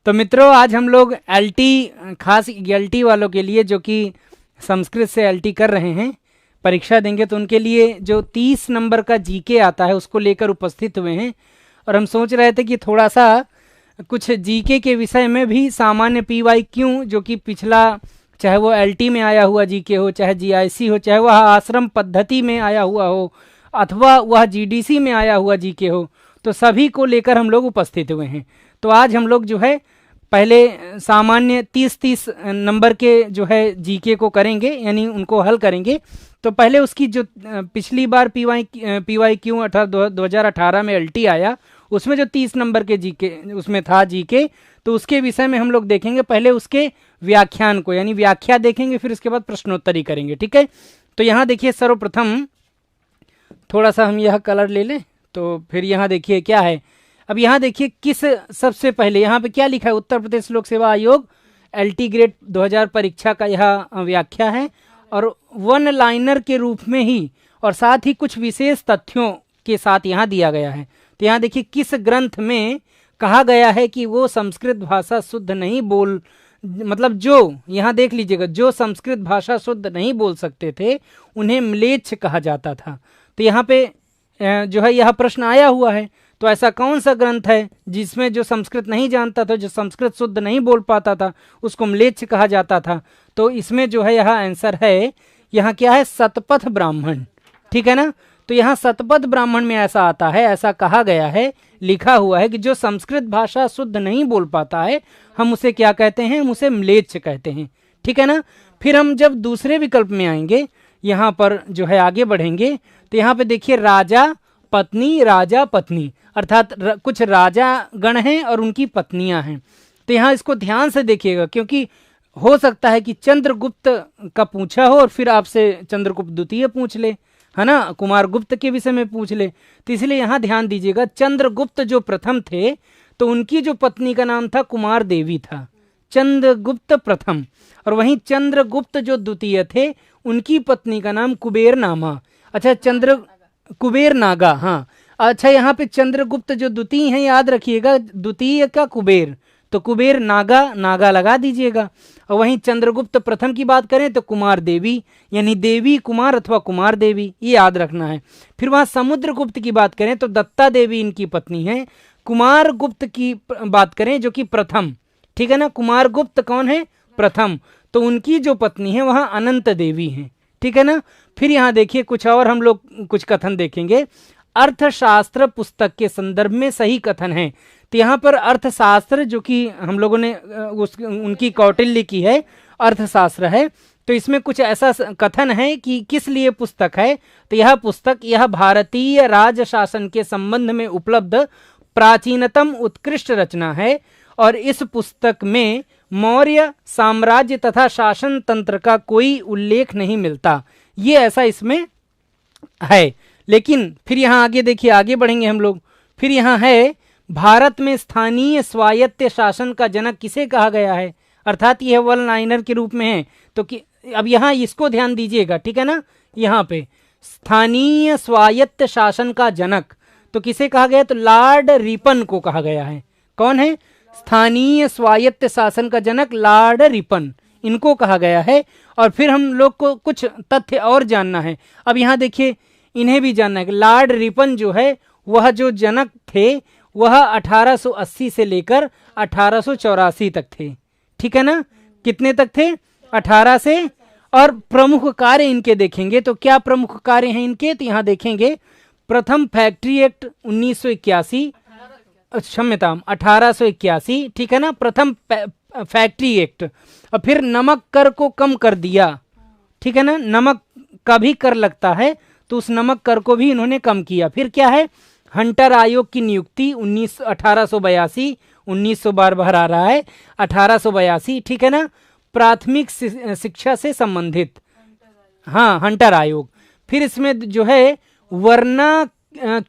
तो मित्रों, आज हम लोग एलटी, खास एलटी वालों के लिए जो कि संस्कृत से एलटी कर रहे हैं, परीक्षा देंगे, तो उनके लिए जो 30 नंबर का जीके आता है उसको लेकर उपस्थित हुए हैं। और हम सोच रहे थे कि थोड़ा सा कुछ जीके के विषय में भी सामान्य पीवाईक्यू, जो कि पिछला, चाहे वो एलटी में आया हुआ जीके हो, चाहे जीआईसी हो, चाहे वह आश्रम पद्धति में आया हुआ हो, अथवा वह जीडीसी में आया हुआ जीके हो, तो सभी को लेकर हम लोग उपस्थित हुए हैं। तो आज हम लोग जो है पहले सामान्य 30-30 नंबर के जो है जीके को करेंगे, यानी उनको हल करेंगे। तो पहले उसकी जो पिछली बार पीवाईक्यू 2018 में एलटी आया, उसमें जो 30 नंबर के जीके उसमें था जीके, तो उसके विषय में हम लोग देखेंगे। पहले उसके व्याख्यान को, यानी व्याख्या देखेंगे, फिर उसके बाद प्रश्नोत्तरी करेंगे। ठीक है, तो यहाँ देखिए, सर्वप्रथम थोड़ा सा हम यह कलर ले लें, तो फिर यहाँ देखिए क्या है। अब यहाँ देखिए किस सबसे पहले यहाँ पे क्या लिखा है, उत्तर प्रदेश लोक सेवा आयोग एलटी ग्रेड 2000 परीक्षा का यह व्याख्या है, और वन लाइनर के रूप में ही, और साथ ही कुछ विशेष तथ्यों के साथ यहाँ दिया गया है। तो यहाँ देखिए किस ग्रंथ में कहा गया है कि वो संस्कृत भाषा शुद्ध नहीं बोल, मतलब जो यहाँ देख लीजिएगा, जो संस्कृत भाषा शुद्ध नहीं बोल सकते थे उन्हें म्लेच्छ कहा जाता था। तो यहाँ पे जो है यह प्रश्न आया हुआ है। तो ऐसा कौन सा ग्रंथ है जिसमें जो संस्कृत नहीं जानता था, जो संस्कृत शुद्ध नहीं बोल पाता था, उसको म्लेच्छ कहा जाता था? तो इसमें जो है यह आंसर है, यहाँ क्या है, शतपथ ब्राह्मण। ठीक है ना, तो यहाँ शतपथ ब्राह्मण में ऐसा आता है, ऐसा कहा गया है, लिखा हुआ है कि जो संस्कृत भाषा शुद्ध नहीं बोल पाता है, हम उसे क्या कहते हैं, हम उसे म्लेच्छ कहते हैं। ठीक है ना, फिर हम जब दूसरे विकल्प में आएंगे, यहाँ पर जो है आगे बढ़ेंगे, तो यहाँ पे देखिए राजा पत्नी, राजा पत्नी, अर्थात कुछ राजा गण हैं और उनकी पत्नियां हैं। तो यहाँ इसको ध्यान से देखिएगा, क्योंकि हो सकता है कि चंद्रगुप्त का पूछा हो और फिर आपसे चंद्रगुप्त द्वितीय पूछ ले, है ना, कुमार गुप्त के विषय में पूछ ले। तो इसलिए यहाँ ध्यान दीजिएगा, चंद्रगुप्त जो प्रथम थे तो उनकी जो पत्नी का नाम था कुमार देवी था, चंद्रगुप्त प्रथम। और वहीं चंद्रगुप्त जो द्वितीय थे उनकी पत्नी का नाम कुबेर नामा। अच्छा, कुबेर नागा, हाँ। अच्छा, यहाँ पे चंद्रगुप्त जो द्वितीय हैं, याद रखिएगा, द्वितीय का कुबेर, तो कुबेर नागा, नागा लगा दीजिएगा। और वहीं चंद्रगुप्त प्रथम की बात करें तो कुमार देवी, यानी देवी कुमार अथवा कुमार देवी, ये याद रखना है। फिर वहाँ समुद्रगुप्त की बात करें तो दत्ता देवी इनकी पत्नी है। कुमार गुप्त की बात करें जो कि प्रथम, ठीक है ना, कुमार गुप्त कौन है, प्रथम, तो उनकी जो पत्नी है वहाँ अनंत देवी हैं। ठीक है ना, फिर यहाँ देखिए कुछ और हम लोग कुछ कथन देखेंगे। अर्थशास्त्र पुस्तक के संदर्भ में सही कथन है। तो यहाँ पर अर्थशास्त्र जो कि हम लोगों ने उनकी कौटिल्य की है, अर्थशास्त्र है, तो इसमें कुछ ऐसा कथन है कि किस लिए पुस्तक है। तो यह पुस्तक, यह भारतीय राज शासन के संबंध में उपलब्ध प्राचीनतम उत्कृष्ट रचना है, और इस पुस्तक में मौर्य साम्राज्य तथा शासन तंत्र का कोई उल्लेख नहीं मिलता, ये ऐसा इसमें है। लेकिन फिर यहाँ आगे देखिए, आगे बढ़ेंगे हम लोग, फिर यहाँ है भारत में स्थानीय स्वायत्त शासन का जनक किसे कहा गया है, अर्थात यह वन लाइनर के रूप में है। तो कि अब यहाँ इसको ध्यान दीजिएगा, ठीक है ना, यहाँ पे स्थानीय स्वायत्त शासन का जनक तो किसे कहा गया, तो लॉर्ड रिपन को कहा गया है। कौन है, स्थानीय स्वायत्त शासन का जनक लॉर्ड रिपन, इनको कहा गया है। और फिर हम लोग को कुछ तथ्य और जानना है। अब यहाँ देखिए, इन्हें भी जानना है कि लॉर्ड रिपन जो है वह जो जनक थे वह 1880 से लेकर 1884 तक थे। ठीक है ना, कितने तक थे, 18 से। और प्रमुख कार्य इनके देखेंगे तो क्या प्रमुख कार्य हैं इनके, तो यहाँ देखेंगे प्रथम फैक्ट्री एक्ट 1981, क्षम्यताम 1881, ठीक है ना, प्रथम फैक्ट्री एक्ट। और फिर नमक कर को कम कर दिया, ठीक है ना, नमक का भी कर लगता है तो उस नमक कर को भी इन्होंने कम किया। फिर क्या है, हंटर आयोग की नियुक्ति 1882, 1900 बार बार आ रहा है, 1882, ठीक है ना, प्राथमिक शिक्षा से संबंधित, हाँ, हंटर आयोग। फिर इसमें जो है वर्नाक्यूलर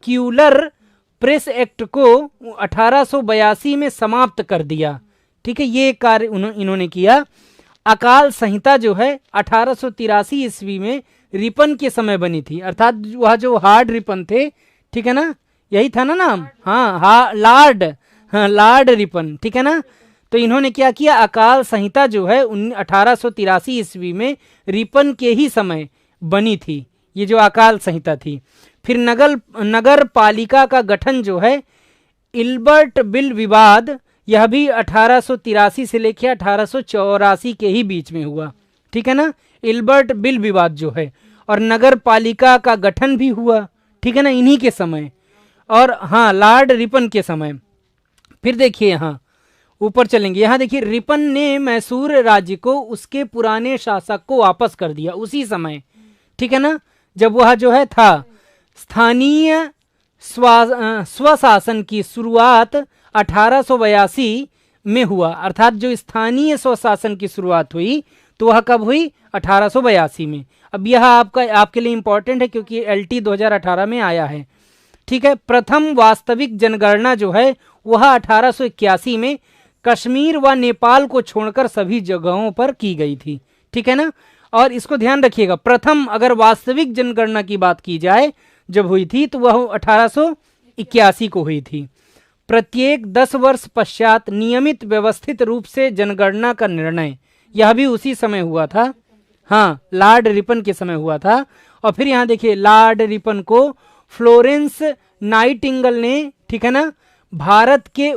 प्रेस एक्ट को 1882 में समाप्त कर दिया। ठीक है, ये कार्य इन्होंने किया। अकाल संहिता जो है 1883 ईस्वी में रिपन के समय बनी थी, अर्थात वह जो हार्ड रिपन थे, ठीक है ना, यही था ना नाम, हाँ, लॉर्ड, हाँ, लॉर्ड रिपन, ठीक है ना। तो इन्होंने क्या किया, अकाल संहिता जो है 1883 ईस्वी में रिपन के ही समय बनी थी, ये जो अकाल संहिता थी। फिर नगर पालिका का गठन जो है इल्बर्ट बिल विवाद, यह भी 1883 से लेकर 1884 के ही बीच में हुआ, ठीक है ना, इल्बर्ट बिल विवाद जो है। और नगर पालिका का गठन भी हुआ, ठीक है ना, इन्हीं के समय, और हाँ लॉर्ड रिपन के समय। फिर देखिए यहाँ ऊपर चलेंगे, यहाँ देखिए रिपन ने मैसूर राज्य को उसके पुराने शासक को वापस कर दिया उसी समय, ठीक है ना, जब वह जो है था। स्थानीय स्वशासन की शुरुआत 1882 में हुआ, अर्थात जो स्थानीय स्वशासन की शुरुआत हुई तो वह कब हुई, 1882 में। अब यह आपके लिए इंपॉर्टेंट है क्योंकि एलटी 2018 में आया है, ठीक है। प्रथम वास्तविक जनगणना जो है वह 1881 में कश्मीर व नेपाल को छोड़कर सभी जगहों पर की गई थी, ठीक है ना। और इसको ध्यान रखिएगा, प्रथम अगर वास्तविक जनगणना की बात की जाए जब हुई थी तो वह 1881 को हुई थी। प्रत्येक 10 वर्ष पश्चात नियमित व्यवस्थित रूप से जनगणना का निर्णय, यह भी उसी समय हुआ था, हाँ लॉर्ड रिपन के समय हुआ था। और फिर यहाँ देखिए लॉर्ड रिपन को फ्लोरेंस नाइटिंगल ने, ठीक है ना, भारत के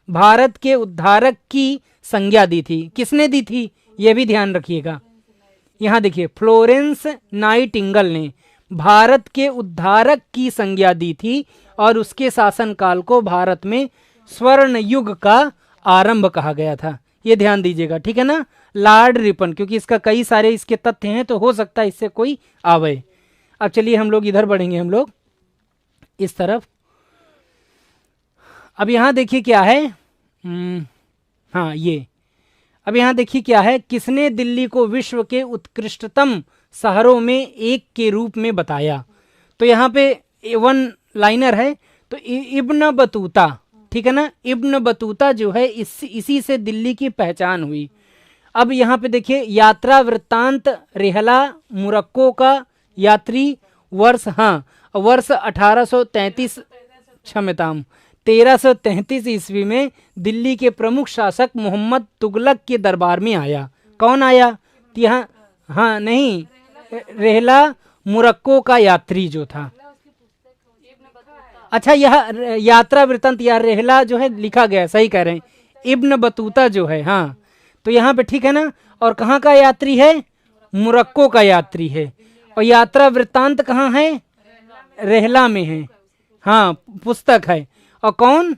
भारत के उद्धारक की संज्ञा दी थी। किसने दी थी, यह भी ध्यान रखिएगा। यहाँ देखिए फ्लोरेंस नाइटिंगल ने भारत के उद्धारक की संज्ञा दी थी और उसके शासनकाल को भारत में स्वर्ण युग का आरंभ कहा गया था, ये ध्यान दीजिएगा, ठीक है ना। लॉर्ड रिपन, क्योंकि इसका कई सारे इसके तथ्य हैं तो हो सकता है इससे कोई आवे। अब चलिए हम लोग इधर बढ़ेंगे, हम लोग इस तरफ। अब यहाँ देखिए क्या है, हाँ ये अब यहाँ देखिए क्या है, किसने दिल्ली को विश्व के उत्कृष्टतम शहरों में एक के रूप में बताया। तो यहाँ पे वन लाइनर है, तो इब्न बतूता, ठीक है ना, इब्न बतूता जो है इसी से दिल्ली की पहचान हुई। अब यहाँ पे देखिए यात्रा वृत्तांत रेहला मुरक्को का यात्री वर्ष 1833 क्षमताम 1333 ईस्वी में दिल्ली के प्रमुख शासक मोहम्मद तुगलक के दरबार में आया। कौन आया, यहाँ हाँ नहीं, रेहला मुरक्को का यात्री जो था। अच्छा यह यात्रा वृत्तांत या रेहला जो है लिखा गया, सही कह रहे हैं, इब्न बतूता जो है, हाँ तो यहाँ पे ठीक है ना। और कहाँ का यात्री है, मुरक्को का यात्री है। और यात्रा वृत्तांत कहाँ है, रेहला में है, हाँ पुस्तक है। और कौन,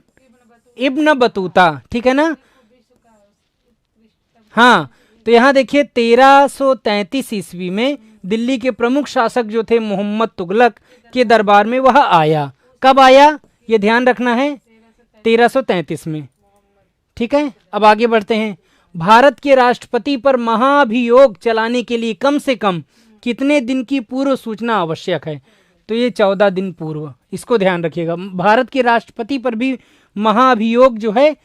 इब्न बतूता, ठीक है ना। हाँ तो यहाँ देखिए 1333 ईस्वी में दिल्ली के प्रमुख शासक जो थे मोहम्मद तुगलक के दरबार में वह आया। कब आया, ये ध्यान रखना है, 1333 में, ठीक है। अब आगे बढ़ते हैं। भारत के राष्ट्रपति पर महाभियोग चलाने के लिए कम से कम कितने दिन की पूर्व सूचना आवश्यक है। तो ये 14 दिन पूर्व, इसको ध्यान रखिएगा। भारत के राष्ट्रपति पर भी महाभियोग जो है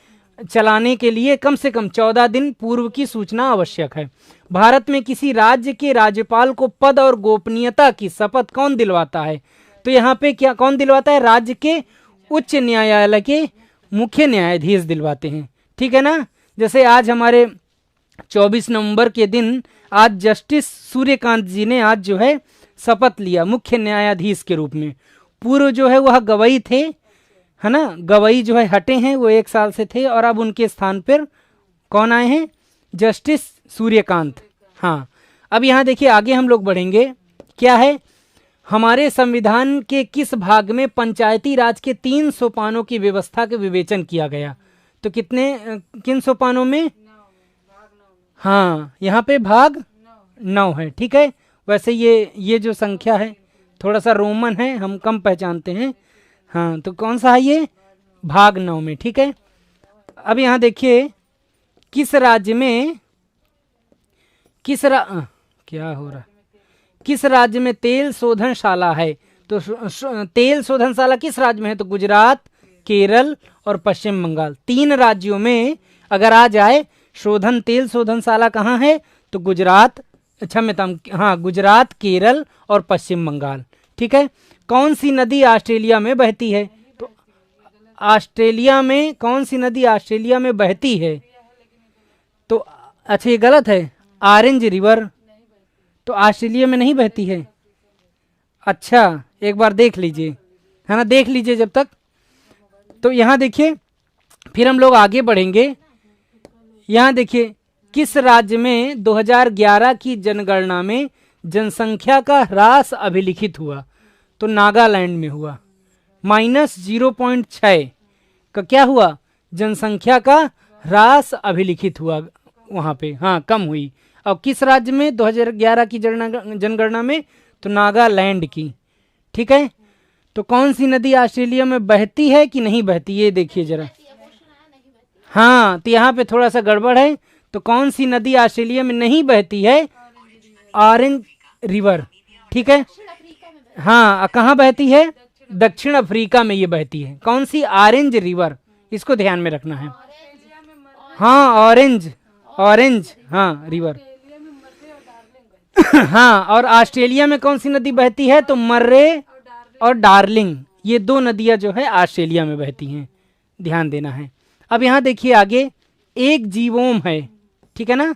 चलाने के लिए कम से कम 14 दिन पूर्व की सूचना आवश्यक है। भारत में किसी राज्य के राज्यपाल को पद और गोपनीयता की शपथ कौन दिलवाता है। तो यहाँ पे क्या कौन दिलवाता है, राज्य के उच्च न्यायालय के मुख्य न्यायाधीश दिलवाते हैं, ठीक है ना। जैसे आज हमारे 24 नवंबर के दिन आज जस्टिस सूर्यकांत जी ने आज जो है शपथ लिया मुख्य न्यायाधीश के रूप में। पूर्व जो है वह गवई थे, है ना, गवई जो है हटे हैं, वो 1 साल से थे और अब उनके स्थान पर कौन आए हैं, जस्टिस सूर्यकांत। हाँ अब यहाँ देखिए आगे हम लोग बढ़ेंगे, क्या है, हमारे संविधान के किस भाग में पंचायती राज के 3 सोपानों की व्यवस्था का विवेचन किया गया। तो किन सोपानों में, हाँ यहाँ पे भाग 9 है, ठीक है। वैसे ये जो संख्या है थोड़ा सा रोमन है, हम कम पहचानते हैं, हाँ तो कौन सा है ये, भाग 9 में, ठीक है। अब यहाँ देखिए किस राज्य में क्या हो रहा है, किस राज्य में तेल शोधनशाला है। तो तेल शोधनशाला किस राज्य में है, तो गुजरात, केरल और पश्चिम बंगाल, 3 राज्यों में अगर आ जाए तेल शोधनशाला कहाँ है, तो गुजरात, हाँ गुजरात, केरल और पश्चिम बंगाल, ठीक है। कौन सी नदी ऑस्ट्रेलिया में बहती है, तो ऑस्ट्रेलिया में कौन सी नदी ऑस्ट्रेलिया में बहती है? तो अच्छा ये गलत है, ऑरेंज रिवर तो ऑस्ट्रेलिया में नहीं बहती है। अच्छा एक बार देख लीजिए, है ना, देख लीजिए जब तक। तो यहाँ देखिए, फिर हम लोग आगे बढ़ेंगे। यहाँ देखिए, किस राज्य में 2011 की जनगणना में जनसंख्या का ह्रास अभिलिखित हुआ? तो नागालैंड में हुआ। -0.6 का क्या हुआ? जनसंख्या का ह्रास अभिलिखित हुआ वहाँ पे, हाँ कम हुई। और किस राज्य में 2011 की जनगणना में? तो नागालैंड की। ठीक है, तो कौन सी नदी ऑस्ट्रेलिया में बहती है कि नहीं बहती, ये देखिए जरा। हाँ तो यहाँ पे थोड़ा सा गड़बड़ है। तो कौन सी नदी ऑस्ट्रेलिया में नहीं बहती है? Orange river. ठीक है, हाँ कहाँ बहती है? दक्षिण अफ्रीका में ये बहती है। कौन सी? ऑरेंज रिवर, इसको ध्यान में रखना है। हाँ ऑरेंज हाँ रिवर। हाँ, और ऑस्ट्रेलिया में कौन सी नदी बहती है? तो मर्रे और डार्लिंग, ये दो नदियां जो है ऑस्ट्रेलिया में बहती हैं, ध्यान देना है। अब यहाँ देखिए आगे, एक जीवोम है, ठीक है ना,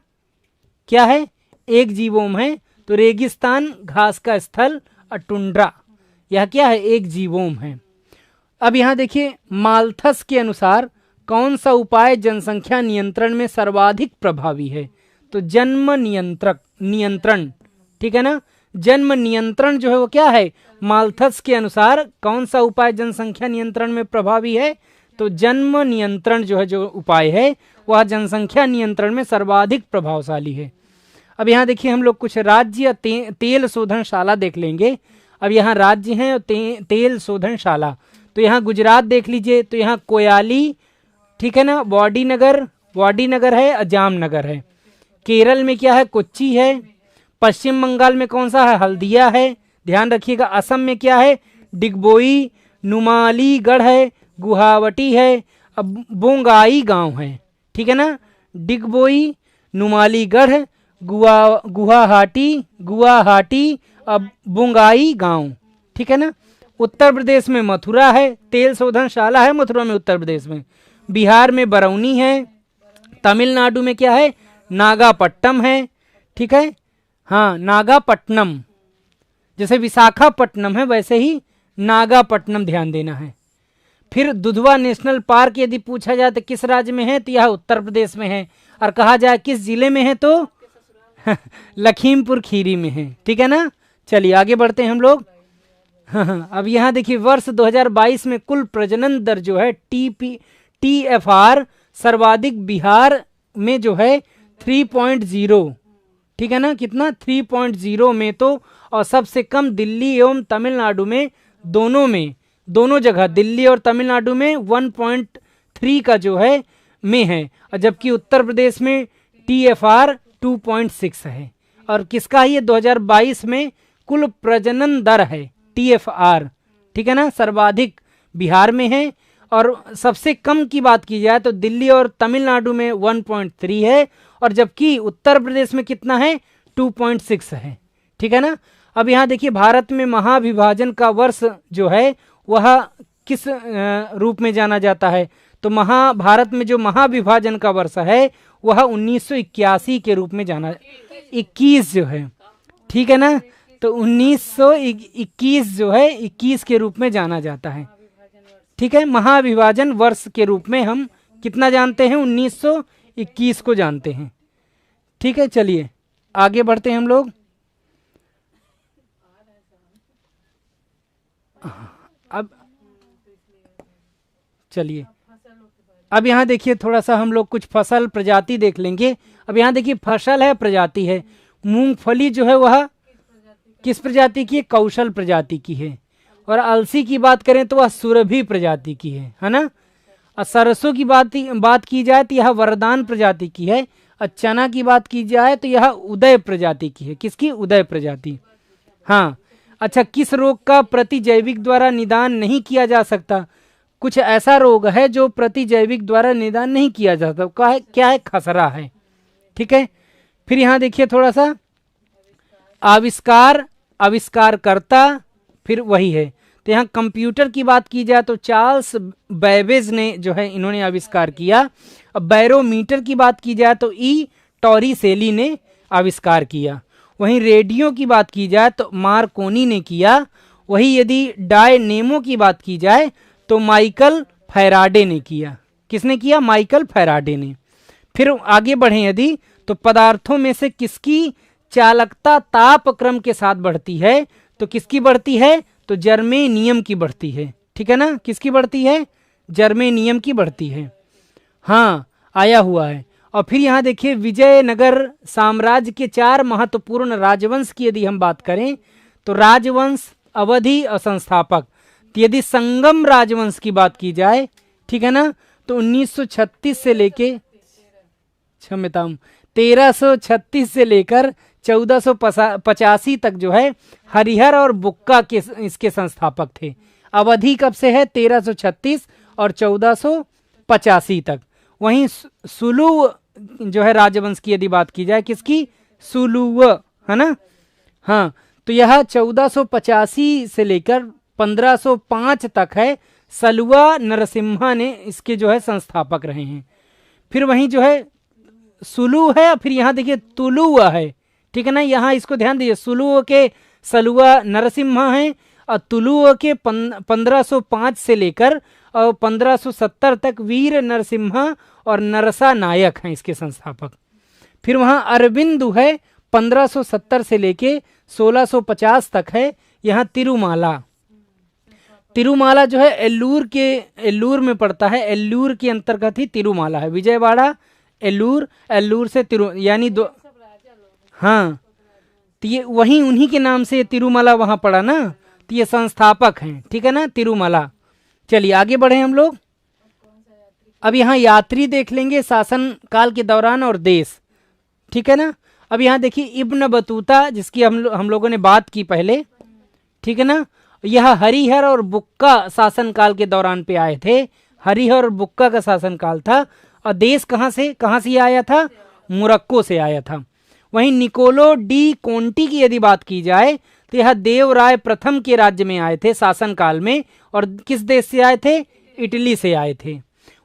क्या है? एक जीवोम है। तो रेगिस्तान, घास का स्थल और टुंड्रा, यह क्या है? एक जीवोम है। अब यहाँ देखिए, माल्थस के अनुसार कौन सा उपाय जनसंख्या नियंत्रण में सर्वाधिक प्रभावी है? तो जन्म नियंत्रण, ठीक है ना, जन्म नियंत्रण जो है वो क्या है? माल्थस के अनुसार कौन सा उपाय जनसंख्या नियंत्रण में प्रभावी है? तो जन्म नियंत्रण जो है, जो उपाय है वह जनसंख्या नियंत्रण में सर्वाधिक प्रभावशाली है। अब यहाँ देखिए, हम लोग कुछ राज्य तेल शोधनशाला देख लेंगे। अब यहाँ राज्य हैं और तेल शोधनशाला। तो यहाँ गुजरात देख लीजिए, तो यहाँ कोयाली, ठीक है ना, वाडी नगर है, अजामनगर है। केरल में क्या है? कोच्चि है। पश्चिम बंगाल में कौन सा है? हल्दिया है, ध्यान रखिएगा। असम में क्या है? डिगबोई, नुमालीगढ़ है, गुवाहाटी है, अब बोंगाई गांव है, ठीक है ना। डिगबोई, नुमालीगढ़, गुवाहाटी अब बोंगाई गांव, ठीक है ना। उत्तर प्रदेश में मथुरा है, तेल शोधनशाला है मथुरा में, उत्तर प्रदेश में। बिहार में बरौनी है। तमिलनाडु में क्या है? नागापट्टनम है, ठीक है, हाँ नागापट्टनम, जैसे विशाखापट्टनम है वैसे ही नागापट्टनम, ध्यान देना है। फिर दुधवा नेशनल पार्क यदि पूछा जाए तो किस राज्य में है? तो यह उत्तर प्रदेश में है। और कहा जाए किस जिले में है? तो लखीमपुर खीरी में है, ठीक है ना। चलिए आगे बढ़ते हैं हम लोग। अब यहाँ देखिए, वर्ष 2022 में कुल प्रजनन दर जो है TFR सर्वाधिक बिहार में जो है 3.0, ठीक है ना, कितना? 3.0 में तो, और सबसे कम दिल्ली एवं तमिलनाडु में, दोनों जगह दिल्ली और तमिलनाडु में 1.3 का जो है में है। और जबकि उत्तर प्रदेश में TFR 2.6 है। और किसका ही? 2022 में कुल प्रजनन दर है TFR, ठीक है ना, सर्वाधिक बिहार में है। और सबसे कम की बात की जाए तो दिल्ली और तमिलनाडु में 1.3 है, और जबकि उत्तर प्रदेश में कितना है? 2.6 है, ठीक है ना। अब यहाँ देखिए, भारत में महाविभाजन का वर्ष जो है वह किस रूप में जाना जाता है? तो भारत में जो महाविभाजन का वर्ष है वह 1981 के रूप में जाना, 21 जो है, ठीक है ना। तो 1921 जो है 21 के रूप में जाना जाता है, ठीक है। महाविभाजन वर्ष के रूप में हम कितना जानते हैं? 1921 को जानते हैं, ठीक है। चलिए आगे बढ़ते हैं हम लोग। अब चलिए, अब यहाँ देखिए, थोड़ा सा हम लोग कुछ फसल प्रजाति देख लेंगे। अब यहाँ देखिए, फसल है, प्रजाति है। मूंगफली जो है वह किस प्रजाति की है? कौशल प्रजाति की है। और अलसी की बात करें तो वह सुरभि प्रजाति की है ना। और सरसों की बात की जाए तो यह वरदान प्रजाति की है। और चना की बात की जाए तो यह उदय प्रजाति की है। किसकी? उदय प्रजाति, हाँ। अच्छा, किस रोग का प्रतिजैविक द्वारा निदान नहीं किया जा सकता? कुछ ऐसा रोग है जो प्रतिजैविक द्वारा निदान नहीं किया जा सकता, क्या है? खसरा है, ठीक है। फिर यहाँ देखिए थोड़ा सा, आविष्कारकर्ता, फिर वही है। तो यहाँ कंप्यूटर की बात की जाए तो चार्ल्स बैबेज ने जो है इन्होंने आविष्कार किया। अब बैरोमीटर की बात की जाए तो ई टॉरिसेली ने आविष्कार किया। वहीं रेडियो की बात की जाए तो मार्कोनी ने किया। वही यदि डायनेमो की बात की जाए तो माइकल फैराडे ने किया। किसने किया? माइकल फैराडे ने। फिर आगे बढ़े यदि तो पदार्थों में से किसकी चालकता ताप क्रम के साथ बढ़ती है? तो किसकी बढ़ती है? तो जर्मेनियम की बढ़ती है। ठीक है ना, किसकी बढ़ती है? जर्मेनियम की बढ़ती है। हाँ, आया हुआ है। और फिर यहाँ देखिए विजयनगर साम्राज्य के 4 महत्वपूर्ण राजवंश की यदि हम बात करें तो राजवंश, अवधि और संस्थापक। तो यदि संगम राजवंश की बात की जाए, ठीक है ना, तो 1936 से लेके 1336 से लेकर 1485 तक जो है हरिहर और बुक्का के इसके संस्थापक थे। अवधि कब से है? 1336 और 1485 तक। वहीं सुलु जो है राजवंश की यदि बात की जाए, किसकी? सुलुव, है ना। हाँ, तो यह 1485 से लेकर 1505 तक है। सलुआ नरसिम्हा ने इसके जो है संस्थापक रहे हैं। फिर वहीं जो है सुलु है, फिर यहाँ देखिए तुलुआ है। ठीक है ना, यहाँ इसको ध्यान दीजिए, सुलुआ के सलुआ नरसिम्हा हैं और तुलुआ के 1505 से लेकर और 1570 तक वीर नरसिम्हा और नरसा नायक हैं इसके संस्थापक। फिर वहाँ अरबिंदु है, 1570 से लेके 1650 तक है। यहाँ तिरुमाला, तिरुमाला जो है एल्लूर में पड़ता है। एल्लूर के अंतर्गत ही तिरुमाला है। विजयवाड़ा, एल्लूर, एल्लूर से यानी दो। हाँ, तो ये वहीं उन्हीं के नाम से तिरुमाला वहां पड़ा ना, तो ये संस्थापक हैं। ठीक है ना, तिरुमाला। चलिए आगे बढ़े हम लोग। अब यहाँ यात्री देख लेंगे शासन काल के दौरान और देश। ठीक है ना, अब यहाँ देखिए इब्न बतूता जिसकी हम लोगों ने बात की पहले। ठीक है ना, यह हरिहर और बुक्का शासन काल के दौरान पे आए थे। हरिहर और बुक्का का शासन काल था। और देश कहाँ से आया था? मोरक्को से आया था। वहीं निकोलो डी कोंटी की यदि बात की जाए तो यह देवराय प्रथम के राज्य में आए थे शासन काल में। और किस देश से आए थे? इटली से आए थे।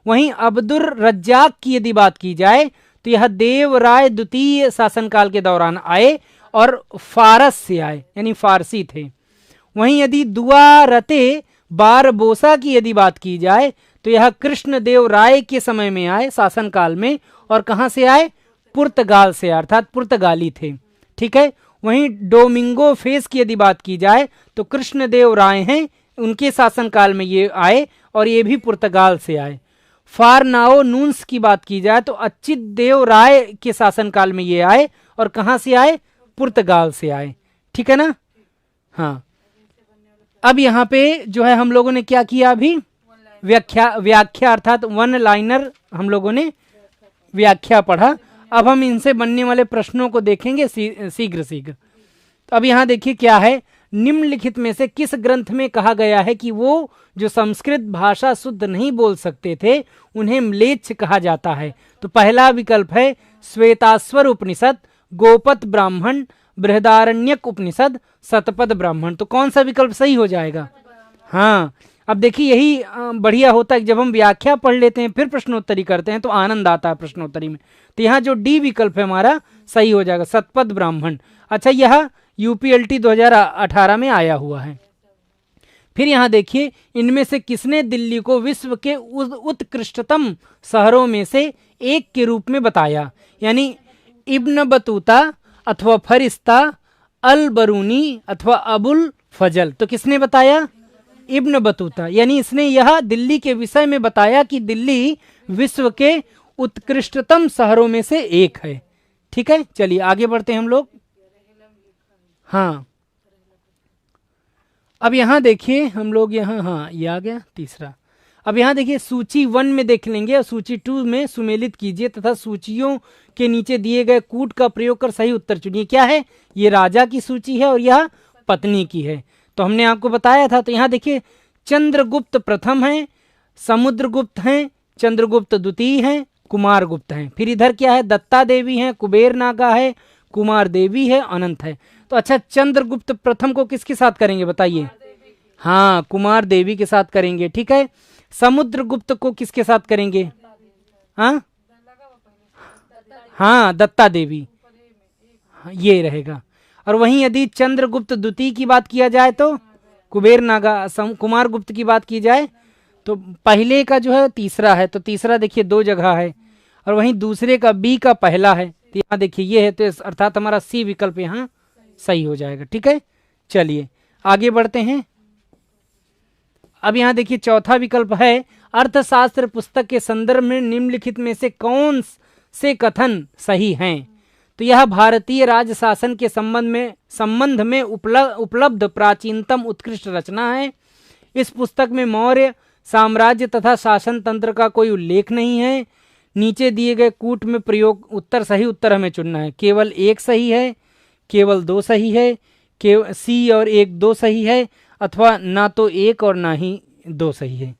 वहीं अब्दुर रज्जाक की यदि बात की जाए तो यह देवराय द्वितीय शासनकाल के दौरान आए और फारस से आए, यानी फारसी थे। वहीं यदि दुआरते बारबोसा की यदि बात की जाए तो यह कृष्णदेव राय के समय में आए शासनकाल में। और कहां से आए? पुर्तगाल से, अर्थात पुर्तगाली थे। ठीक है। वहीं डोमिंगो फेस की यदि बात की जाए तो कृष्णदेव राय हैं, उनके शासनकाल में ये आए और ये भी पुर्तगाल से आए। फारनाओ नून्स की बात की जाए तो अच्युत देव राय के शासनकाल में ये आए और कहां से आए? पुर्तगाल से आए। ठीक है ना। हाँ, अब यहाँ पे जो है हम लोगों ने क्या किया? अभी व्याख्या अर्थात वन लाइनर हम लोगों ने व्याख्या पढ़ा। अब हम इनसे बनने वाले प्रश्नों को देखेंगे शीघ्र। तो अब यहाँ देखिए क्या है, निम्नलिखित में से किस ग्रंथ में कहा गया है कि वो जो संस्कृत भाषा शुद्ध नहीं बोल सकते थे उन्हें म्लेच्छ कहा जाता है? तो पहला विकल्प है श्वेताश्वर उपनिषद, गोपत ब्राह्मण, बृहदारण्यक उपनिषद, शतपथ ब्राह्मण। तो कौन सा विकल्प सही हो जाएगा? हाँ, अब देखिए यही बढ़िया होता है कि जब हम व्याख्या पढ़ लेते हैं फिर प्रश्नोत्तरी करते हैं तो आनंद आता है प्रश्नोत्तरी में। तो यहाँ जो डी विकल्प है हमारा सही हो जाएगा, शतपथ ब्राह्मण। अच्छा, यह यूपीएलटी 2018 में आया हुआ है। फिर यहाँ देखिए इनमें से किसने दिल्ली को विश्व के उत्कृष्टतम शहरों में से एक के रूप में बताया? यानी इब्न बतूता अथवा फरिश्ता, अल बरूनी अथवा अबुल फजल। तो किसने बताया? Ibn Battuta. यानी इसने यह दिल्ली के विषय में बताया कि दिल्ली विश्व के उत्कृष्टतम शहरों में से एक है। ठीक है, चलिए आगे बढ़ते हैं हम लोग। हाँ, अब यहाँ देखिए हम लोग यहाँ, हाँ ये आ गया तीसरा। अब यहाँ देखिए सूची 1 में देख लेंगे और सूची 2 में सुमेलित कीजिए तथा सूचियों के नीचे दिए गए कूट का प्रयोग कर सही उत्तर चुनिए। क्या है? ये राजा की सूची है और यह पत्नी की है। तो हमने आपको बताया था। तो यहाँ देखिए चंद्रगुप्त प्रथम है, समुद्रगुप्त हैं, चंद्रगुप्त द्वितीय हैं, कुमार गुप्त हैं। फिर इधर क्या है? दत्ता देवी है, कुबेर नागा है, कुमार देवी है, अनंत है। तो अच्छा, चंद्रगुप्त प्रथम को किसके साथ करेंगे बताइए? हाँ, कुमार देवी के साथ करेंगे। ठीक है, समुद्रगुप्त को किसके साथ करेंगे? हाँ हाँ, दत्ता देवी, हाँ, ये रहेगा। और वहीं यदि चंद्रगुप्त द्वितीय की बात किया जाए तो कुबेर नागा, कुमार गुप्त की बात की जाए तो पहले का जो है तीसरा है, तो तीसरा देखिए दो जगह है, और वहीं दूसरे का बी का पहला है, तो यहाँ देखिए ये है, तो अर्थात हमारा सी विकल्प यहाँ सही हो जाएगा। ठीक है, चलिए आगे बढ़ते हैं। अब यहाँ देखिए चौथा विकल्प है, अर्थशास्त्र पुस्तक के संदर्भ में निम्नलिखित में से कौन से कथन सही हैं? तो यह भारतीय राज्य शासन के संबंध में उपलब्ध प्राचीनतम उत्कृष्ट रचना है। इस पुस्तक में मौर्य साम्राज्य तथा शासन तंत्र का कोई उल्लेख नहीं है। नीचे दिए गए कूट में प्रयोग उत्तर सही उत्तर हमें चुनना है। केवल एक सही है, केवल दो सही है, केवल सी और एक दो सही है, अथवा ना तो एक और ना ही दो सही है।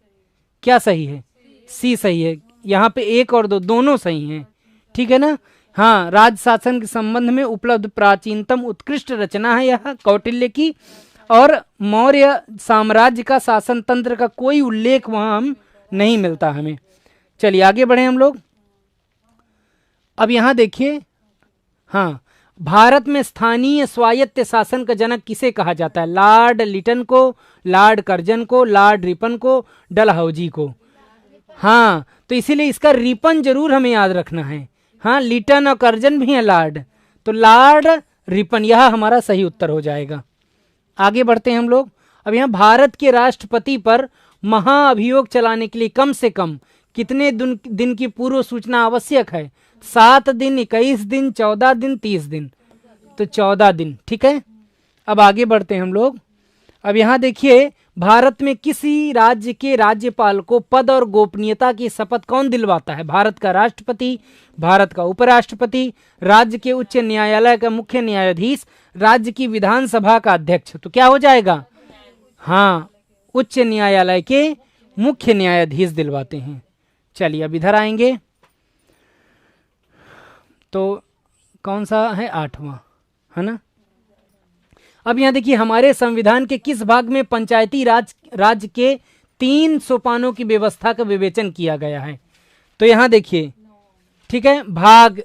क्या सही है? सी सही है। यहाँ पे एक और दो दोनों सही हैं। ठीक है ना? हाँ, राज शासन के संबंध में उपलब्ध प्राचीनतम उत्कृष्ट रचना है यह कौटिल्य की, और मौर्य साम्राज्य का शासन तंत्र का कोई उल्लेख वहां हम नहीं मिलता हमें। चलिए आगे बढ़े हम लोग। अब यहाँ देखिए, हाँ, भारत में स्थानीय स्वायत्त शासन का जनक किसे कहा जाता है? लॉर्ड लिटन को, लॉर्ड कर्जन को, लॉर्ड रिपन को, डलहौजी को। हाँ, तो इसीलिए इसका रिपन जरूर हमें याद रखना है। हाँ, लिटन और कर्जन भी हैं लॉर्ड, तो लॉर्ड रिपन, यह हमारा सही उत्तर हो जाएगा। आगे बढ़ते हैं हम लोग। अब यहाँ भारत के राष्ट्रपति पर महाअभियोग चलाने के लिए कम से कम कितने दिन की पूर्व सूचना आवश्यक है? 7 दिन, 21 दिन, 14 दिन, 30 दिन। तो 14 दिन। ठीक है, अब आगे बढ़ते हैं हम लोग। अब यहाँ देखिए, भारत में किसी राज्य के राज्यपाल को पद और गोपनीयता की शपथ कौन दिलवाता है? भारत का राष्ट्रपति, भारत का उपराष्ट्रपति, राज्य के उच्च न्यायालय का मुख्य न्यायाधीश, राज्य की विधानसभा का अध्यक्ष। तो क्या हो जाएगा? हाँ, उच्च न्यायालय के मुख्य न्यायाधीश दिलवाते हैं। चलिए अब इधर आएंगे, तो कौन सा है? 8वां, है ना? अब यहाँ देखिए, हमारे संविधान के किस भाग में पंचायती राज के 3 सोपानों की व्यवस्था का विवेचन किया गया है? तो यहाँ देखिए, ठीक है, भाग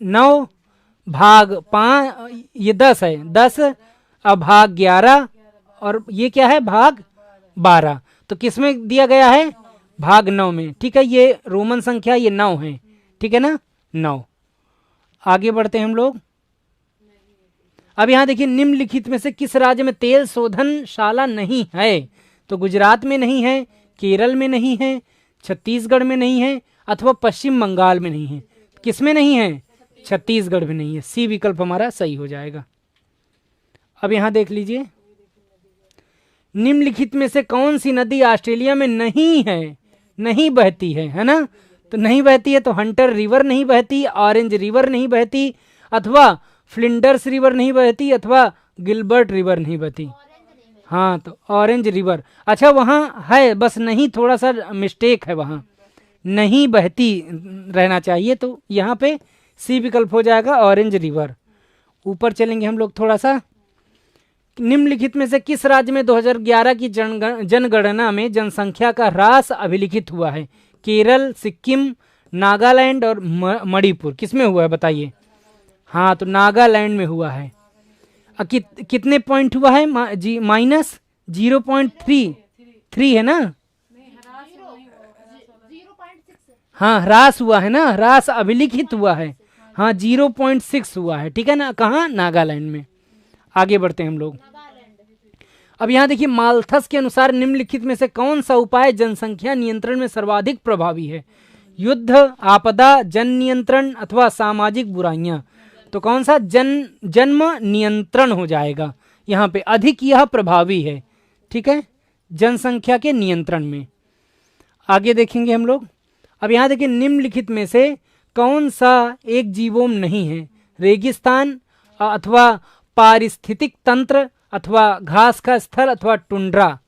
9, भाग 5, ये 10 है, 10, अब भाग 11, और ये क्या है? भाग 12। तो किस में दिया गया है? भाग 9 में। ठीक है, ये रोमन संख्या, ये 9 है। ठीक है ना? 9। आगे बढ़ते हैं हम लोग। अब यहाँ देखिए, निम्नलिखित में से किस राज्य में तेल शोधनशाला नहीं है? तो गुजरात में नहीं है, केरल में नहीं है, छत्तीसगढ़ में नहीं है, अथवा पश्चिम बंगाल में नहीं है। किस में नहीं है? छत्तीसगढ़ में नहीं है। सी विकल्प हमारा सही हो जाएगा। अब यहाँ देख लीजिए, निम्नलिखित में से कौन सी नदी ऑस्ट्रेलिया में नहीं है, नहीं बहती है ना? तो नहीं बहती है, तो हंटर रिवर नहीं बहती, ऑरेंज रिवर नहीं बहती, अथवा फ्लिंडर्स रिवर नहीं बहती, अथवा गिलबर्ट रिवर नहीं बहती। हाँ, तो ऑरेंज रिवर, अच्छा वहाँ है, बस नहीं, थोड़ा सा मिस्टेक है, वहाँ नहीं बहती रहना चाहिए, तो यहाँ पे सी विकल्प हो जाएगा, ऑरेंज रिवर। ऊपर चलेंगे हम लोग थोड़ा सा। निम्नलिखित में से किस राज्य में 2011 की जनगणना में जनसंख्या का ह्रास अभिलिखित हुआ है? केरल, सिक्किम, नागालैंड और मणिपुर। किसमें हुआ है बताइए? हाँ, तो नागालैंड में हुआ है। कितने पॉइंट हुआ है जी? -0.33 है ना? हाँ, ह्रास हुआ है ना, ह्रास अभिलिखित हुआ है। हाँ, 0.6 हुआ है। ठीक है ना? कहाँ? नागालैंड में। आगे बढ़ते हैं हम लोग। अब यहाँ देखिए, माल्थस के अनुसार निम्नलिखित में से कौन सा उपाय जनसंख्या नियंत्रण में सर्वाधिक प्रभावी है? युद्ध, आपदा, जन नियंत्रण, अथवा सामाजिक बुराइयां। तो कौन सा? जन्म नियंत्रण हो जाएगा। यहाँ पे अधिक यह प्रभावी है। ठीक है, जनसंख्या के नियंत्रण में। आगे देखेंगे हम लोग। अब यहाँ देखिए, निम्नलिखित में से कौन सा एक जीवोम नहीं है? रेगिस्तान, अथवा पारिस्थितिक तंत्र, अथवा घास का स्थल, अथवा टुंड्रा।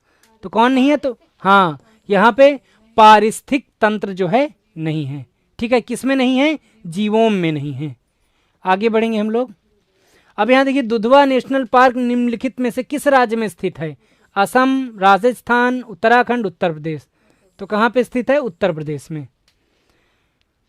तो कौन नहीं है? तो हाँ, यहाँ पे पारिस्थितिक तंत्र जो है नहीं है। ठीक है, किस में नहीं है? जीवोम में नहीं है। आगे बढ़ेंगे हम लोग। अब यहाँ देखिए दुधवा नेशनल पार्क निम्नलिखित में से किस राज्य में स्थित है? असम, राजस्थान, उत्तराखंड, उत्तर प्रदेश। तो कहाँ पे स्थित है? उत्तर प्रदेश में।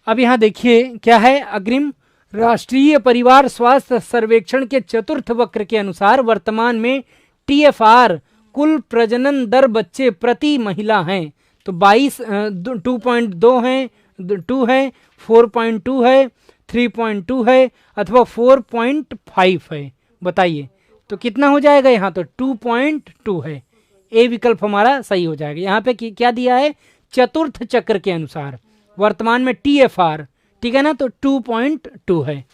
अब यहाँ देखिए क्या है अग्रिम, राष्ट्रीय परिवार स्वास्थ्य सर्वेक्षण के चतुर्थ वक्र के अनुसार वर्तमान में TFR कुल प्रजनन दर बच्चे प्रति महिला हैं। तो 2.2 है, 2 है, 4.2 है, 3.2 है अथवा 4.5 है। बताइए तो कितना हो जाएगा? यहाँ तो 2.2 है। ए विकल्प हमारा सही हो जाएगा। यहाँ पे क्या दिया है? चतुर्थ चक्र के अनुसार वर्तमान में TFR, ठीक है ना, तो 2.2 है।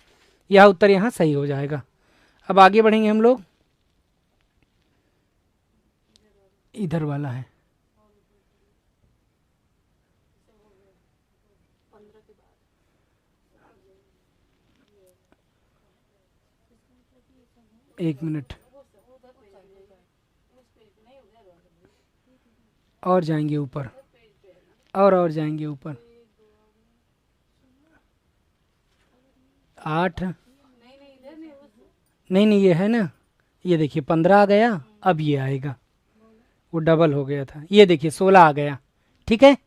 यह उत्तर यहाँ सही हो जाएगा। अब आगे बढ़ेंगे हम लोग, इधर वाला है। एक मिनट और जाएंगे ऊपर, और जाएंगे ऊपर। 8 नहीं ये है ना, ये देखिए 15 आ गया। अब ये आएगा, वो डबल हो गया था। ये देखिए 16 आ गया। ठीक है,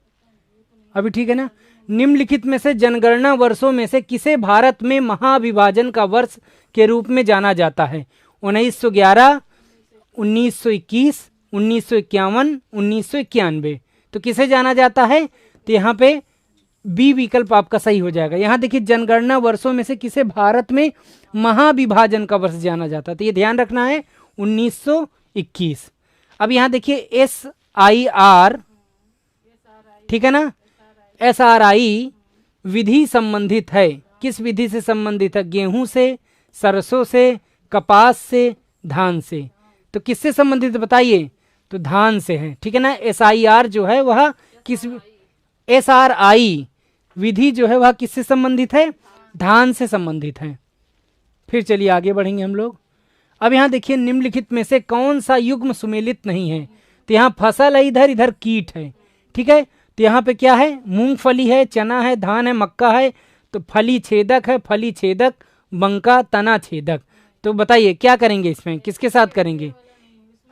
अभी ठीक है ना। निम्नलिखित में से जनगणना वर्षों में से किसे भारत में महाविभाजन का वर्ष के रूप में जाना जाता है? 1911, 1921, 1951, 1991। तो किसे जाना जाता है? तो यहाँ पे बी विकल्प आपका सही हो जाएगा। यहाँ देखिए जनगणना वर्षों में से किसे भारत में महाविभाजन का वर्ष जाना जाता है, तो ये ध्यान रखना है 1921। अब यहाँ देखिए SIR, ठीक है ना, SRI विधि संबंधित है। किस विधि से संबंधित है? गेहूं से, सरसों से, कपास से, धान से। तो किससे संबंधित बताइए? तो धान से है। ठीक है ना। SIR जो है वह किस, SRI विधि जो है वह किससे संबंधित है? धान से संबंधित है। फिर चलिए आगे बढ़ेंगे हम लोग। अब यहाँ देखिए निम्नलिखित में से कौन सा युग्म सुमेलित नहीं है? तो यहाँ फसल है, इधर इधर कीट है। ठीक है, तो यहाँ पे क्या है? मूंगफली है, चना है, धान है, मक्का है। तो फली छेदक है, फली छेदक, बंका, तना छेदक। तो बताइए क्या करेंगे इसमें, किसके साथ करेंगे?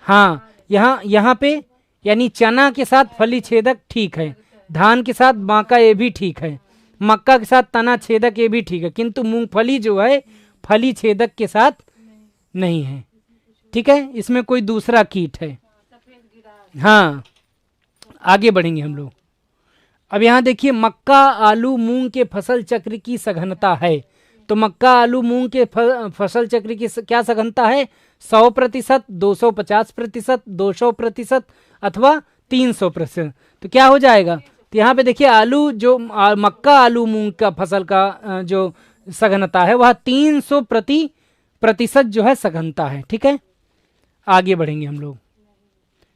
हाँ, यहाँ पे यानी चना के साथ फली छेदक ठीक है, धान के साथ बांका ये भी ठीक है, मक्का के साथ तना छेदक ये भी ठीक है, किंतु मूंगफली जो है फली छेदक के साथ नहीं है। ठीक है, इसमें कोई दूसरा कीट है। हाँ, आगे बढ़ेंगे हम लोग। अब यहाँ देखिए मक्का, आलू, मूंग के फसल चक्र की सघनता है। तो मक्का, आलू, मूंग के फसल चक्र की क्या सघनता है? 100%, 250%, 200% अथवा 300%। तो क्या हो जाएगा? तो यहाँ पे देखिए आलू जो मक्का, आलू, मूंग का फसल का जो सघनता है वह 300% जो है सघनता है। ठीक है, आगे बढ़ेंगे हम लोग।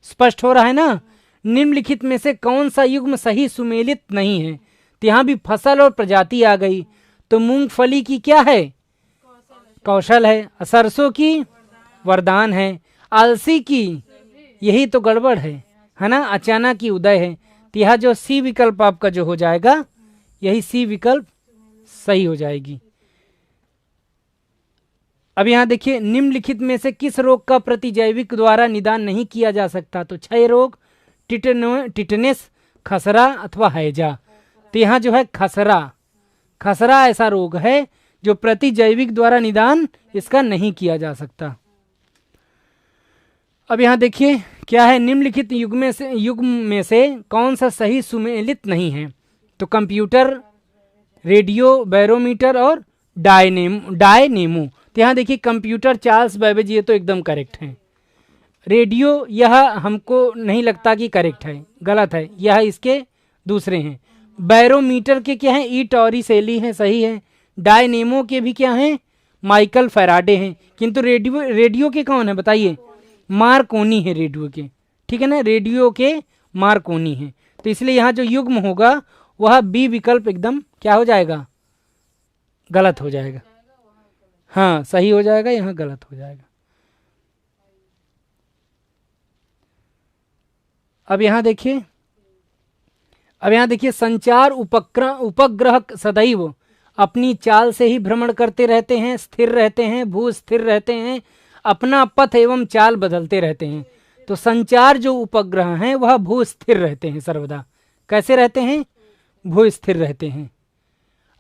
स्पष्ट हो रहा है ना। निम्नलिखित में से कौन सा युग्म सही सुमेलित नहीं है? तो यहाँ भी फसल और प्रजाति आ गई। तो मूंगफली की क्या है? कौशल है। सरसों की वरदान है। अलसी की यही तो गड़बड़ है ना। अचानक की उदय है। तो यह जो सी विकल्प आपका जो हो जाएगा, यही सी विकल्प सही हो जाएगी। अब यहाँ देखिए निम्नलिखित में से किस रोग का प्रतिजैविक द्वारा निदान नहीं किया जा सकता? तो क्षय रोग, टिटनेस, खसरा अथवा हैजा। तो यहाँ जो है खसरा ऐसा रोग है जो प्रतिजैविक द्वारा निदान इसका नहीं किया जा सकता। अब यहाँ देखिए क्या है? निम्नलिखित युग्म में से कौन सा सही सुमेलित नहीं है? तो कंप्यूटर, रेडियो, बैरोमीटर और डायनेमो। तो यहाँ देखिए कंप्यूटर, चार्ल्स बैबेज, ये तो एकदम करेक्ट है। रेडियो यह हमको नहीं लगता कि करेक्ट है, गलत है, यह इसके दूसरे हैं। बैरोमीटर के क्या है? ई टॉरी सेली हैं, सही है। डायनेमो के भी क्या हैं? माइकल फैराडे हैं। किंतु रेडियो के कौन है बताइए? मार्कोनी है रेडियो के। ठीक है ना, रेडियो के मार्कोनी है। तो इसलिए यहाँ जो युग्म होगा वह बी विकल्प एकदम क्या हो जाएगा? गलत हो जाएगा। हाँ, सही हो जाएगा, यहाँ गलत हो जाएगा। अब यहाँ देखिए संचार उपग्रह सदैव अपनी चाल से ही भ्रमण करते रहते हैं, स्थिर रहते हैं, भू स्थिर रहते हैं, अपना पथ एवं चाल बदलते रहते हैं। तो संचार जो उपग्रह हैं वह भू स्थिर रहते हैं सर्वदा। कैसे रहते हैं? भू स्थिर रहते हैं।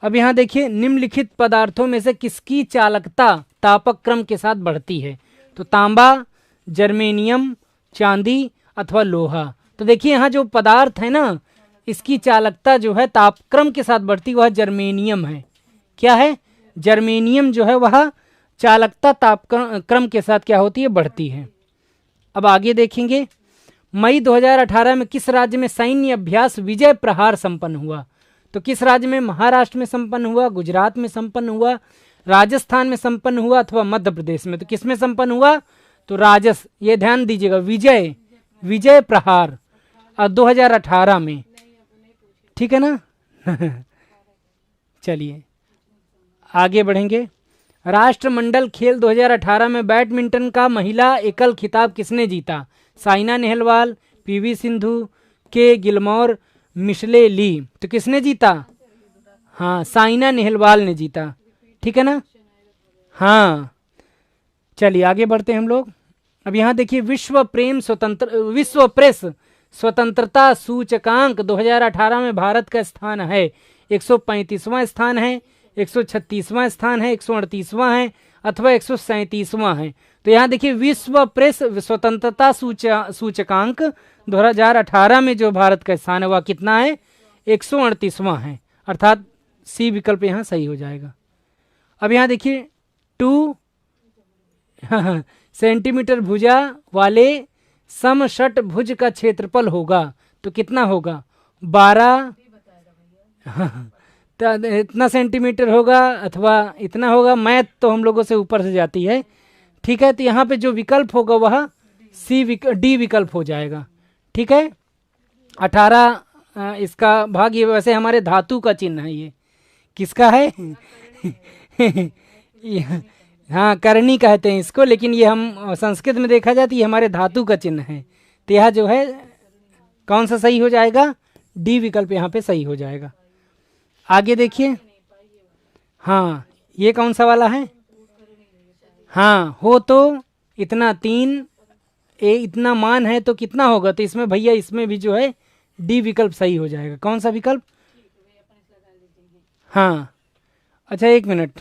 अब यहाँ देखिए, निम्नलिखित पदार्थों में से किसकी चालकता तापक क्रम के साथ बढ़ती है? तो तांबा, जर्मेनियम, चांदी अथवा लोहा। तो देखिए यहाँ जो पदार्थ है ना, इसकी चालकता जो है तापक्रम के साथ बढ़ती वह जर्मेनियम है। क्या है? जर्मेनियम जो है वह चालकता तापक्रम के साथ क्या होती है? बढ़ती है। अब आगे देखेंगे, मई 2018 में किस राज्य में सैन्य अभ्यास विजय प्रहार संपन्न हुआ? तो किस राज्य में? महाराष्ट्र में संपन्न हुआ, गुजरात में संपन्न हुआ, राजस्थान में संपन्न हुआ अथवा मध्य प्रदेश में? तो किस में संपन्न हुआ? तो ये ध्यान दीजिएगा, विजय प्रहार 2018 में। ठीक है ना? चलिए आगे बढ़ेंगे। राष्ट्रमंडल खेल 2018 में बैडमिंटन का महिला एकल खिताब किसने जीता? साइना नेहवाल, पीवी सिंधु, के गिलमोर, मिशेल ली। तो किसने जीता? हाँ, साइना नेहवाल ने जीता। ठीक है ना? हाँ, चलिए आगे बढ़ते हैं हम लोग। अब यहाँ देखिए, विश्व प्रेस स्वतंत्रता सूचकांक 2018 में भारत का स्थान है 135वां स्थान है, 136वां स्थान है, 138वां है अथवा 137वां है? तो यहाँ देखिए, विश्व प्रेस स्वतंत्रता सूचकांक 2018 में जो भारत का स्थान है वह कितना है? 138वां है, अर्थात सी विकल्प यहाँ सही हो जाएगा। अब यहाँ देखिए, 2 सेंटीमीटर भुजा वाले समषटभुज का क्षेत्रफल होगा तो कितना होगा? 12 इतना सेंटीमीटर होगा अथवा इतना होगा। मैथ तो हम लोगों से ऊपर से जाती है। ठीक है, तो यहाँ पे जो विकल्प होगा वह डी विकल्प हो जाएगा। ठीक है, 18 इसका भाग। ये वैसे हमारे धातु का चिन्ह है। ये किसका है? हाँ, करनी कहते हैं इसको, लेकिन ये हम संस्कृत में देखा जाती है हमारे धातु का चिन्ह है। तो यह जो है कौन सा सही हो जाएगा? डी विकल्प यहाँ पे सही हो जाएगा। आगे देखिए, हाँ, ये कौन सा वाला है? हाँ, हो तो इतना 3 इतना मान है तो कितना होगा? तो इसमें भैया इसमें भी जो है डी विकल्प सही हो जाएगा। कौन सा विकल्प? हाँ, अच्छा एक मिनट,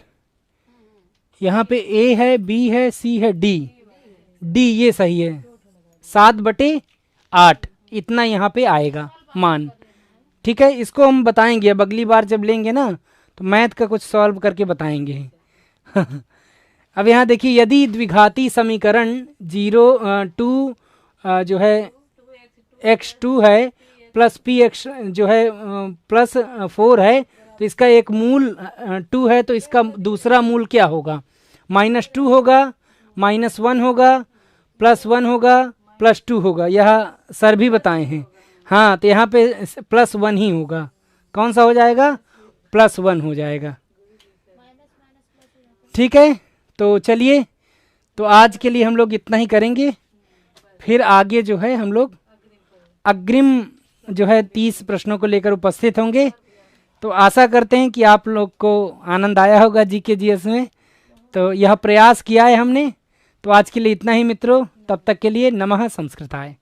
यहाँ पे ए है, बी है, सी है, डी ये सही है। 7/8 इतना यहाँ पे आएगा मान। ठीक है, इसको हम बताएंगे अब अगली बार जब लेंगे ना, तो मैथ का कुछ सॉल्व करके बताएंगे। अब यहाँ देखिए, यदि द्विघाती समीकरण 2 जो है x2 है प्लस px जो है प्लस 4 है, तो इसका एक मूल 2 है, तो इसका दूसरा मूल क्या होगा? -2 होगा, -1 होगा, +1 होगा, +2 होगा। यह सर भी बताए हैं। हाँ, तो यहाँ पे +1 ही होगा। कौन सा हो जाएगा? +1 हो जाएगा। ठीक है, तो चलिए, तो आज के लिए हम लोग इतना ही करेंगे। फिर आगे जो है हम लोग अग्रिम जो है 30 प्रश्नों को लेकर उपस्थित होंगे। तो आशा करते हैं कि आप लोग को आनंद आया होगा जीके जीएस में। तो यह प्रयास किया है हमने। तो आज के लिए इतना ही मित्रों, तब तक के लिए नमः संस्कृताय।